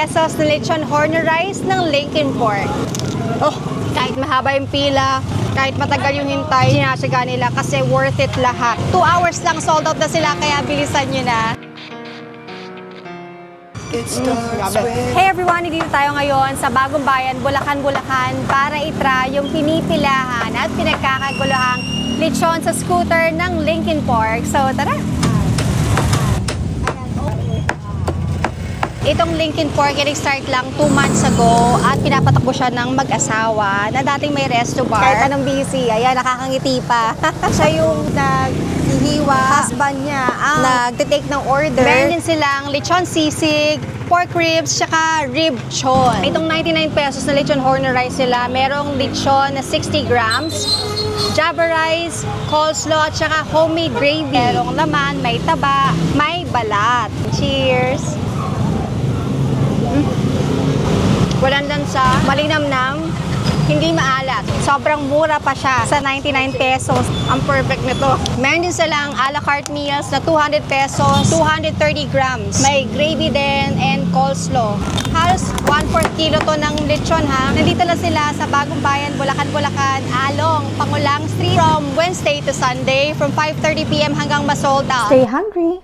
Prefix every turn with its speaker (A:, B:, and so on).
A: pesos na lechon horner rice ng Lincoln Pork. Oh, kahit mahaba yung pila, kahit matagal yung hintay, sinasyaga nila kasi worth it lahat. 2 hours lang sold out na sila, kaya bilisan nyo na. Hey everyone, dito tayo ngayon sa Bagong Bayan, Bulacan, para i-try yung pinipilahan at pinagkakaguluhang lechon sa scooter ng Lincoln Pork. So tara! Itong Lincoln Pork, i-start lang 2 months ago at pinapatakbo siya ng mag-asawa na dating may resto bar. Kahit anong busy, ayan, nakakangiti pa. Siya yung naghihiwa, husband niya ang nagtitake ng order. Meron din silang lechon sisig, pork ribs, tsaka rib chon. Itong 99 pesos na lechon horner rice nila, merong lechon na 60 grams, java rice, coleslaw, at tsaka homemade gravy. Merong laman, may taba, may balat. Cheers! Walang lansa, malinamnam, hindi maalat. Sobrang mura pa siya sa 99 pesos. Ang perfect nito. Meron din silang a la carte meals na 200 pesos, 230 grams. May gravy din and coleslaw. Halos 1/4 kilo to ng lechon ha. Nandito lang sila sa Bagong Bayan, Bulacan, Along Pangulang Street from Wednesday to Sunday from 5:30 PM hanggang ma-sold out.
B: Stay hungry!